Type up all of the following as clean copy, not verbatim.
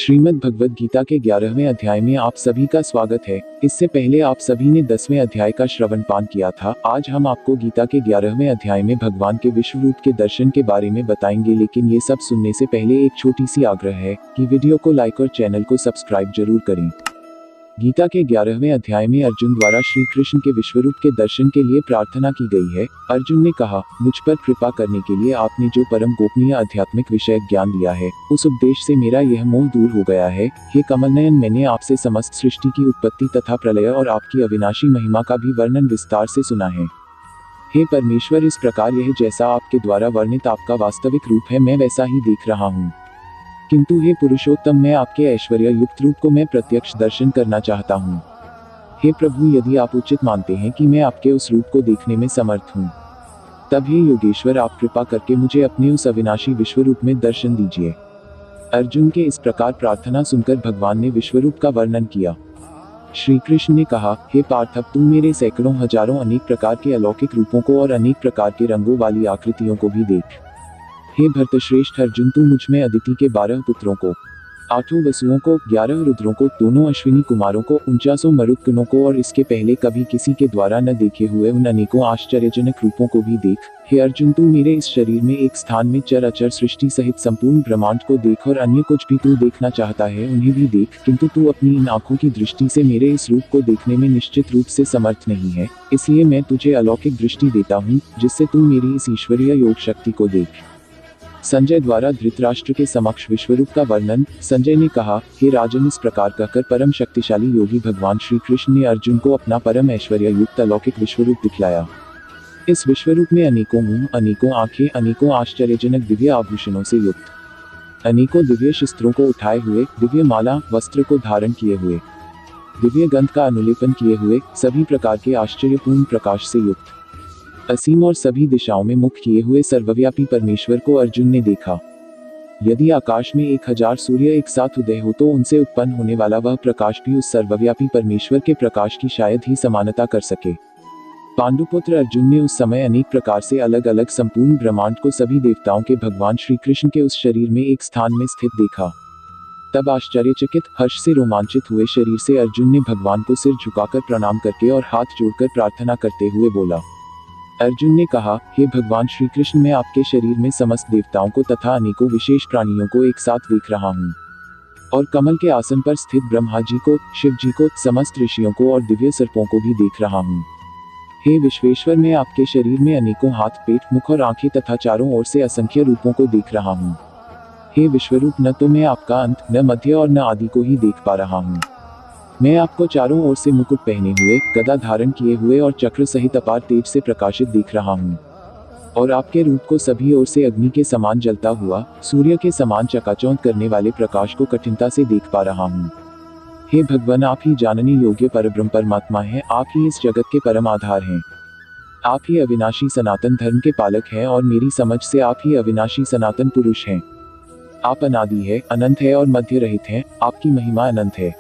श्रीमद् भगवद गीता के 11वें अध्याय में आप सभी का स्वागत है। इससे पहले आप सभी ने 10वें अध्याय का श्रवण पान किया था। आज हम आपको गीता के 11वें अध्याय में भगवान के विश्व रूप के दर्शन के बारे में बताएंगे, लेकिन ये सब सुनने से पहले एक छोटी सी आग्रह है कि वीडियो को लाइक और चैनल को सब्सक्राइब जरूर करें। गीता के 11वें अध्याय में अर्जुन द्वारा श्री कृष्ण के विश्वरूप के दर्शन के लिए प्रार्थना की गई है। अर्जुन ने कहा, मुझ पर कृपा करने के लिए आपने जो परम गोपनीय आध्यात्मिक विषय ज्ञान दिया है, उस उपदेश से मेरा यह मोह दूर हो गया है। हे कमलनयन, मैंने आपसे समस्त सृष्टि की उत्पत्ति तथा प्रलय और आपकी अविनाशी महिमा का भी वर्णन विस्तार से सुना है। हे परमेश्वर, इस प्रकार यह जैसा आपके द्वारा वर्णित आपका वास्तविक रूप है, मैं वैसा ही देख रहा हूँ। किंतु हे पुरुषोत्तम, मैं आपके ऐश्वर्य युक्त रूप को मैं प्रत्यक्ष दर्शन करना चाहता हूँ। हे प्रभु, यदि आप उचित मानते हैं कि मैं आपके उस रूप को देखने में समर्थ हूँ, तब हे योगेश्वर, आप कृपा करके मुझे अपने उस अविनाशी विश्व रूप में दर्शन दीजिए। अर्जुन के इस प्रकार प्रार्थना सुनकर भगवान ने विश्वरूप का वर्णन किया। श्री कृष्ण ने कहा, हे पार्थ, अब तू मेरे सैकड़ों हजारों अनेक प्रकार के अलौकिक रूपों को और अनेक प्रकार के रंगों वाली आकृतियों को भी देख। हे भरतश्रेष्ठ अर्जुन, तू मुझ में अदिति के 12 पुत्रों को, 8 वसुओं को, 11 रुद्रों को, दोनों अश्विनी कुमारों को, 49 मरुत्कनों को और इसके पहले कभी किसी के द्वारा न देखे हुए उन अनेकों आश्चर्यजनक रूपों को भी देख। हे अर्जुन, तू मेरे इस शरीर में एक स्थान में चर अचर सृष्टि सहित संपूर्ण ब्रह्मांड को देख, और अन्य कुछ भी तू देखना चाहता है उन्हें भी देख, किंतु तू अपनी इन आंखों की दृष्टि से मेरे इस रूप को देखने में निश्चित रूप से समर्थ नहीं है। इसलिए मैं तुझे अलौकिक दृष्टि देता हूँ, जिससे तू मेरी इस ईश्वरीय योग शक्ति को देख। संजय द्वारा धृतराष्ट्र के समक्ष विश्वरूप का वर्णन। संजय ने कहा, हे राजन, इस प्रकार कहकर परम शक्तिशाली योगी भगवान श्री कृष्ण ने अर्जुन को अपना परम ऐश्वर्य युक्त अलौकिक विश्वरूप दिखलाया। इस विश्वरूप में अनेकों मुंह, अनेकों आंखें, अनेकों आश्चर्यजनक दिव्य आभूषणों से युक्त, अनेकों दिव्य शस्त्रों को उठाए हुए, दिव्य माला वस्त्र को धारण किए हुए, दिव्य गंध का अनुलेपन किए हुए, सभी प्रकार के आश्चर्यपूर्ण प्रकाश से युक्त, असीम और सभी दिशाओं में मुख किए हुए सर्वव्यापी परमेश्वर को अर्जुन ने देखा। यदि आकाश में 1000 सूर्य एक साथ उदय हो तो उनसे उत्पन्न होने वाला वह प्रकाश भी उस सर्वव्यापी परमेश्वर के प्रकाश की शायद ही समानता कर सके। पांडुपुत्र अर्जुन ने उस समय अनेक प्रकार से अलग अलग संपूर्ण ब्रह्मांड को सभी देवताओं के भगवान श्री कृष्ण के उस शरीर में एक स्थान में स्थित देखा। तब आश्चर्यचकित, हर्ष से रोमांचित हुए शरीर से अर्जुन ने भगवान को सिर झुकाकर प्रणाम करके और हाथ जोड़कर प्रार्थना करते हुए बोला। अर्जुन ने कहा, हे भगवान श्री कृष्ण, मैं आपके शरीर में समस्त देवताओं को तथा अनेकों विशेष प्राणियों को एक साथ देख रहा हूँ, और कमल के आसन पर स्थित ब्रह्मा जी को, शिव जी को, समस्त ऋषियों को और दिव्य सर्पों को भी देख रहा हूँ। हे विश्वेश्वर, मैं आपके शरीर में अनेकों हाथ, पेट, मुख और आंखें तथा चारों ओर से असंख्य रूपों को देख रहा हूँ। हे विश्वरूप, न तो मैं आपका अंत, न मध्य और न आदि को ही देख पा रहा हूँ। मैं आपको चारों ओर से मुकुट पहने हुए, गदा धारण किए हुए और चक्र सहित अपार तेज से प्रकाशित देख रहा हूँ, और आपके रूप को सभी ओर से अग्नि के समान जलता हुआ, सूर्य के समान चकाचौंध करने वाले प्रकाश को कठिनता से देख पा रहा हूँ। हे भगवान, आप ही जानने योग्य परब्रह्म परमात्मा हैं। आप ही इस जगत के परम आधार हैं। आप ही अविनाशी सनातन धर्म के पालक हैं, और मेरी समझ से आप ही अविनाशी सनातन पुरुष हैं। आप अनादि है, अनंत है और मध्य रहित हैं। आपकी महिमा अनंत है।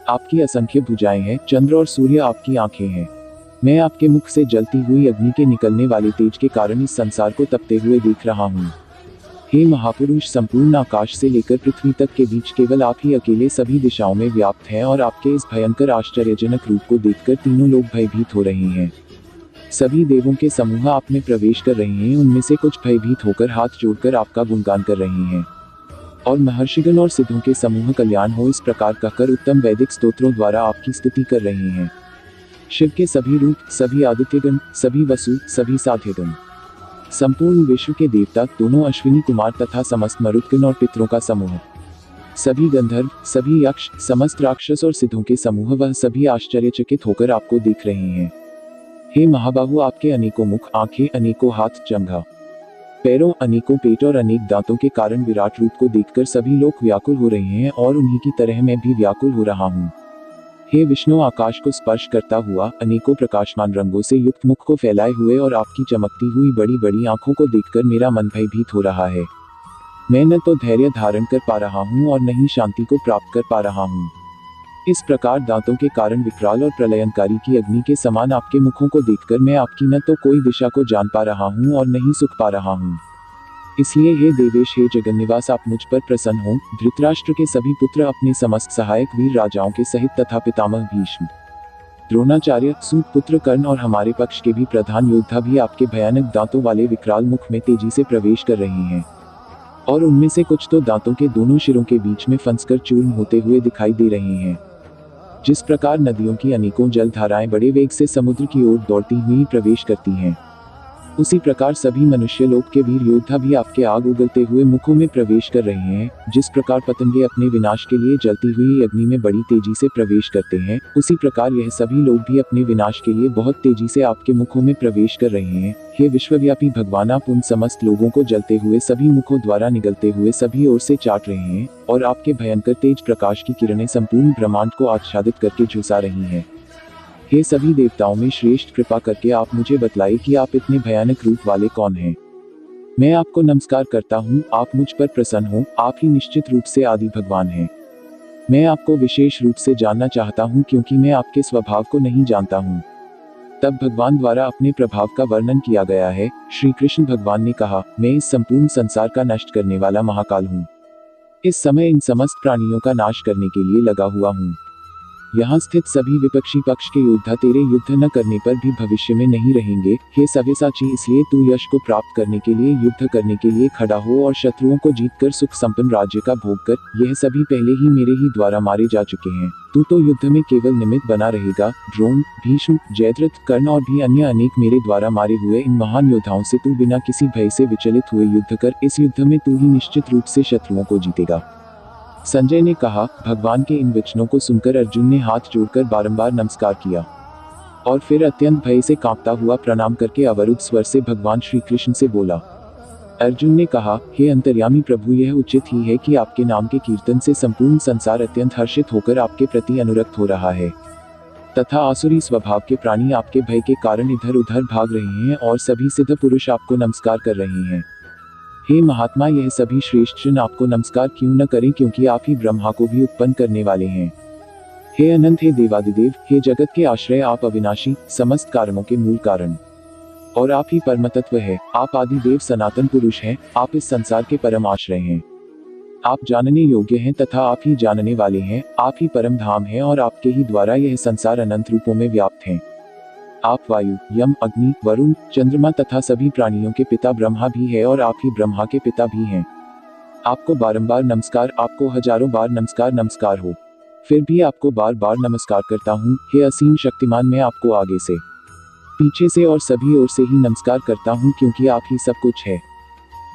आपकी असंख्य भुजाएं हैं, चंद्र और सूर्य आपकी आंखें हैं। मैं आपके मुख से जलती हुई अग्नि के निकलने वाले तेज के कारण इस संसार को तपते हुए देख रहा हूँ। हे महापुरुष, संपूर्ण आकाश से लेकर पृथ्वी तक के बीच केवल आप ही अकेले सभी दिशाओं में व्याप्त हैं, और आपके इस भयंकर आश्चर्यजनक रूप को देखकर तीनों लोग भयभीत हो रहे हैं। सभी देवों के समूह आप में प्रवेश कर रहे हैं। उनमें से कुछ भयभीत होकर हाथ जोड़कर आपका गुणगान कर रहे हैं, और महर्षिगण और सिद्धों के समूह कल्याण हो इस प्रकार कहकर उत्तम वैदिक स्तोत्रों द्वारा आपकी स्तुति कर रहे हैं। शिव के सभी रूप, सभी आदित्यगण, सभी वसु, सभी साध्यगण, संपूर्ण विश्व के देवता, दोनों अश्विनी कुमार तथा समस्त मरुत्कन और पितरों का समूह, सभी गंधर्व, सभी यक्ष, समस्त राक्षस और सिद्धों के समूह, वह सभी आश्चर्यचकित होकर आपको देख रहे हैं। हे महाबाहु, आपके अनेकों मुख, आंखें, अनेकों हाथ, जंघा, पैरों, अनेकों पेट और अनेक दांतों के कारण विराट रूप को देखकर सभी लोग व्याकुल हो रहे हैं, और उन्हीं की तरह मैं भी व्याकुल हो रहा हूँ। हे विष्णु, आकाश को स्पर्श करता हुआ, अनेकों प्रकाशमान रंगों से युक्त मुख को फैलाए हुए और आपकी चमकती हुई बड़ी बड़ी आंखों को देखकर मेरा मन भयभीत हो रहा है। मैं न तो धैर्य धारण कर पा रहा हूँ और न ही शांति को प्राप्त कर पा रहा हूँ। इस प्रकार दांतों के कारण विकराल और प्रलयनकारी की अग्नि के समान आपके मुखों को देखकर मैं आपकी न तो कोई दिशा को जान पा रहा हूँ और न ही सुख पा रहा हूँ। इसलिए हे देवेश, हे जगन्निवास, आप मुझ पर प्रसन्न हो। धृतराष्ट्र के सभी पुत्र, अपने समस्त सहायक वीर राजाओं के सहित, तथा पितामह भीष्म, द्रोणाचार्य, सूत पुत्र कर्ण और हमारे पक्ष के भी प्रधान योद्धा भी आपके भयानक दांतों वाले विकराल मुख में तेजी से प्रवेश कर रहे हैं, और उनमें से कुछ तो दांतों के दोनों सिरों के बीच में फंसकर चूर्ण होते हुए दिखाई दे रहे हैं। जिस प्रकार नदियों की अनेकों जलधाराएं बड़े वेग से समुद्र की ओर दौड़ती हुई प्रवेश करती हैं, उसी प्रकार सभी मनुष्य लोक के वीर योद्धा भी आपके आग उगलते हुए मुखों में प्रवेश कर रहे हैं। जिस प्रकार पतंगे अपने विनाश के लिए जलती हुई अग्नि में बड़ी तेजी से प्रवेश करते हैं, उसी प्रकार यह सभी लोग भी अपने विनाश के लिए बहुत तेजी से आपके मुखों में प्रवेश कर रहे हैं। हे विश्वव्यापी भगवान, आप उन समस्त लोगों को जलते हुए सभी मुखों द्वारा निगलते हुए सभी ओर से चाट रहे हैं, और आपके भयंकर तेज प्रकाश की किरणें संपूर्ण ब्रह्मांड को आच्छादित करके झुसा रही हैं। हे सभी देवताओं में श्रेष्ठ, कृपा करके आप मुझे बतलाइए कि आप इतने भयानक रूप वाले कौन हैं। मैं आपको नमस्कार करता हूँ, आप मुझ पर प्रसन्न हो, आप ही निश्चित रूप से आदि भगवान हैं। मैं आपको विशेष रूप से जानना चाहता हूँ, क्योंकि मैं आपके स्वभाव को नहीं जानता हूँ। तब भगवान द्वारा अपने प्रभाव का वर्णन किया गया है। श्री कृष्ण भगवान ने कहा, मैं इस संपूर्ण संसार का नष्ट करने वाला महाकाल हूँ। इस समय इन समस्त प्राणियों का नाश करने के लिए लगा हुआ हूँ। यहाँ स्थित सभी विपक्षी पक्ष के योद्धा तेरे युद्ध न करने पर भी भविष्य में नहीं रहेंगे। हे सव्यसाची, इसलिए तू यश को प्राप्त करने के लिए युद्ध करने के लिए खड़ा हो और शत्रुओं को जीतकर सुख संपन्न राज्य का भोग कर। यह सभी पहले ही मेरे ही द्वारा मारे जा चुके हैं। तू तो युद्ध में केवल निमित्त बना रहेगा। द्रोण, भीष्म, जयद्रथ, कर्ण और भी अन्य अनेक मेरे द्वारा मारे हुए इन महान योद्धाओं से तू बिना किसी भय से विचलित हुए युद्ध कर। इस युद्ध में तू ही निश्चित रूप से शत्रुओं को जीतेगा। संजय ने कहा, भगवान के इन वचनों को सुनकर अर्जुन ने हाथ जोड़कर बारंबार नमस्कार किया, और फिर अत्यंत भय से कांपता हुआ प्रणाम करके अवरुद्ध स्वर से भगवान श्री कृष्ण से बोला। अर्जुन ने कहा, हे अंतर्यामी प्रभु, यह उचित ही है कि आपके नाम के कीर्तन से संपूर्ण संसार अत्यंत हर्षित होकर आपके प्रति अनुरक्त हो रहा है, तथा आसुरी स्वभाव के प्राणी आपके भय के कारण इधर उधर भाग रहे हैं, और सभी सिद्ध पुरुष आपको नमस्कार कर रहे हैं। हे महात्मा, यह सभी श्रेष्ठ जन आपको नमस्कार क्यों न करें, क्योंकि आप ही ब्रह्मा को भी उत्पन्न करने वाले हैं। हे अनंत, हे देवादिदेव, हे जगत के आश्रय, आप अविनाशी, समस्त कारणों के मूल कारण, और आप ही परम तत्व है। आप आदिदेव सनातन पुरुष हैं, आप इस संसार के परम आश्रय हैं। आप जानने योग्य हैं तथा आप ही जानने वाले हैं। आप ही परम धाम हैं, और आपके ही द्वारा यह संसार अनंत रूपों में व्याप्त हैं। आप वायु, यम, अग्नि, वरुण, चंद्रमा तथा सभी प्राणियों के पिता ब्रह्मा भी है, और आप ही ब्रह्मा के पिता भी हैं। आपको बारंबार नमस्कार, आपको हजारों बार नमस्कार हो। फिर भी आपको बार बार नमस्कार करता हूँ। हे असीम शक्तिमान, मैं आपको आगे से, पीछे से और सभी ओर से ही नमस्कार करता हूँ, क्योंकि आप ही सब कुछ है।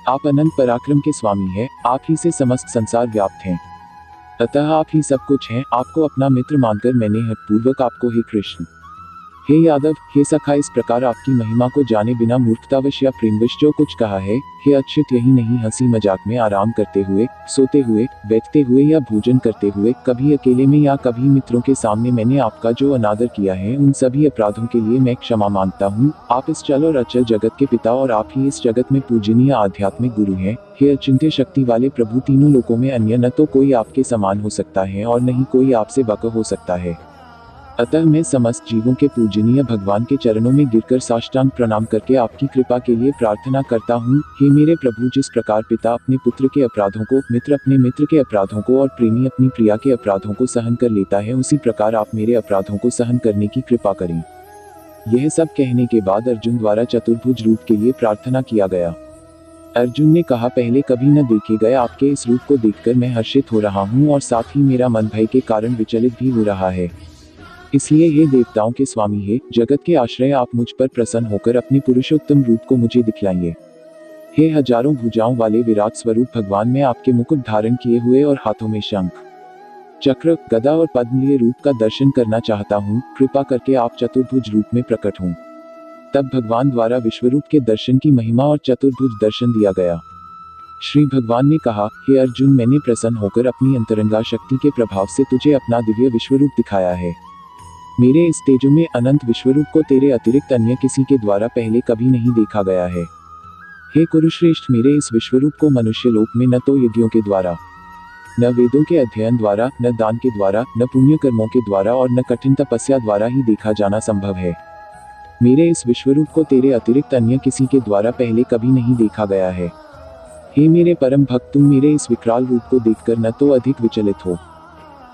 आप अनंत पराक्रम के स्वामी हैं, आप ही से समस्त संसार व्याप्त हैं, अतः आप ही सब कुछ हैं। आपको अपना मित्र मानकर मैंने हठपूर्वक आपको हे कृष्ण, हे यादव, हे सखा, इस प्रकार आपकी महिमा को जाने बिना मूर्खतावश या प्रेमवश जो कुछ कहा है। हे अच्युत, यही नहीं, हंसी मजाक में, आराम करते हुए, सोते हुए, बैठते हुए या भोजन करते हुए, कभी अकेले में या कभी मित्रों के सामने मैंने आपका जो अनादर किया है, उन सभी अपराधों के लिए मैं क्षमा मांगता हूँ। आप इस चल और अचल जगत के पिता, और आप ही इस जगत में पूजनीय आध्यात्मिक गुरु हैं। हे अचिंत्य शक्ति वाले प्रभु, तीनों लोकों में अन्य न तो कोई आपके समान हो सकता है, और न ही कोई आपसे बका हो सकता है। अतः मैं समस्त जीवों के पूजनीय भगवान के चरणों में गिरकर साष्टांग प्रणाम करके आपकी कृपा के लिए प्रार्थना करता हूँ। हे मेरे प्रभु, जिस प्रकार पिता अपने पुत्र के अपराधों को, मित्र अपने मित्र के अपराधों को, और प्रेमी अपनी प्रिया के अपराधों को सहन कर लेता है, उसी प्रकार आप मेरे अपराधों को सहन करने की कृपा करें। यह सब कहने के बाद अर्जुन द्वारा चतुर्भुज रूप के लिए प्रार्थना किया गया। अर्जुन ने कहा, पहले कभी न देखे गए आपके इस रूप को देखकर मैं हर्षित हो रहा हूँ, और साथ ही मेरा मन भय के कारण विचलित भी हो रहा है। इसलिए हे देवताओं के स्वामी, हे जगत के आश्रय, आप मुझ पर प्रसन्न होकर अपने पुरुषोत्तम रूप को मुझे दिखलाइए। हे हजारों भुजाओं वाले विराट स्वरूप भगवान, मैं आपके मुकुट धारण किए हुए और हाथों में शंख, चक्र, गदा और पद्म लिए रूप का दर्शन करना चाहता हूँ। कृपा करके आप चतुर्भुज रूप में प्रकट हों। तब भगवान द्वारा विश्वरूप के दर्शन की महिमा और चतुर्भुज दर्शन दिया गया। श्री भगवान ने कहा, हे अर्जुन, मैंने प्रसन्न होकर अपनी अंतरंगा शक्ति के प्रभाव से तुझे अपना दिव्य विश्वरूप दिखाया है। मेरे इस तेजो में अनंत विश्वरूप को तेरे अतिरिक्त अन्य किसी के द्वारा पहले कभी नहीं देखा गया है। हे कुरुश्रेष्ठ, मेरे इस विश्वरूप को मनुष्य लोक में न तो यज्ञों के द्वारा, न वेदों के अध्ययन द्वारा, न दान के द्वारा, न पुण्य कर्मों के द्वारा, और न कठिन तपस्या द्वारा ही देखा जाना संभव है। मेरे इस विश्वरूप को तेरे अतिरिक्त अन्य किसी के द्वारा पहले कभी नहीं देखा गया है। हे मेरे परम भक्त, तुम मेरे इस विकराल रूप को देखकर न तो अधिक विचलित हो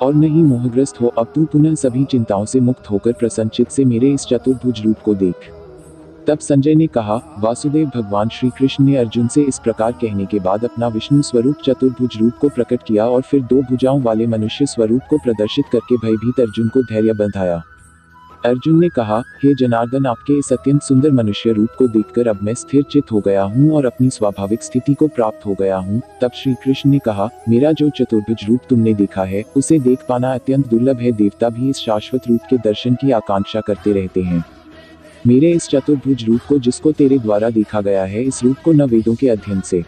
और न ही मोहग्रस्त हो। अब तू पुनः सभी चिंताओं से मुक्त होकर प्रसन्नचित्त से मेरे इस चतुर्भुज रूप को देख। तब संजय ने कहा, वासुदेव, भगवान श्री कृष्ण ने अर्जुन से इस प्रकार कहने के बाद अपना विष्णु स्वरूप चतुर्भुज रूप को प्रकट किया और फिर 2 भुजाओं वाले मनुष्य स्वरूप को प्रदर्शित करके भयभीत अर्जुन को धैर्य बंधाया। अर्जुन ने कहा, हे जनार्दन, आपके इस अत्यंत सुंदर मनुष्य रूप को देखकर अब मैं स्थिर चित्त हो गया हूँ और अपनी स्वाभाविक स्थिति को प्राप्त हो गया हूँ। तब श्री कृष्ण ने कहा, मेरा जो चतुर्भुज रूप तुमने देखा है उसे देख पाना अत्यंत दुर्लभ है। देवता भी इस शाश्वत रूप के दर्शन की आकांक्षा करते रहते हैं। मेरे इस चतुर्भुज रूप को, जिसको तेरे द्वारा देखा गया है, इस रूप को न वेदों के अध्ययन से,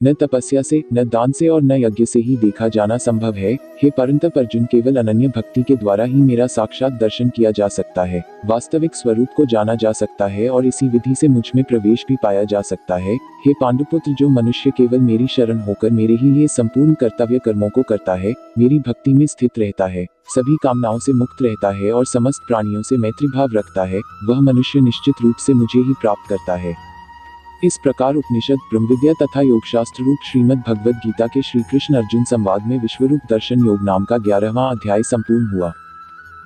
न तपस्या से, न दान से और न यज्ञ से ही देखा जाना संभव है। हे परंतप अर्जुन, केवल अनन्य भक्ति के द्वारा ही मेरा साक्षात दर्शन किया जा सकता है, वास्तविक स्वरूप को जाना जा सकता है और इसी विधि से मुझ में प्रवेश भी पाया जा सकता है। हे पांडुपुत्र, जो मनुष्य केवल मेरी शरण होकर मेरे ही लिए संपूर्ण कर्तव्य कर्मों को करता है, मेरी भक्ति में स्थित रहता है, सभी कामनाओं से मुक्त रहता है और समस्त प्राणियों से मैत्री भाव रखता है, वह मनुष्य निश्चित रूप से मुझे ही प्राप्त करता है। इस प्रकार उपनिषद, ब्रह्मविद्या तथा योगशास्त्र रूप श्रीमद् भगवद गीता के श्री कृष्ण अर्जुन संवाद में विश्वरूप दर्शन योग नाम का 11वां अध्याय संपूर्ण हुआ।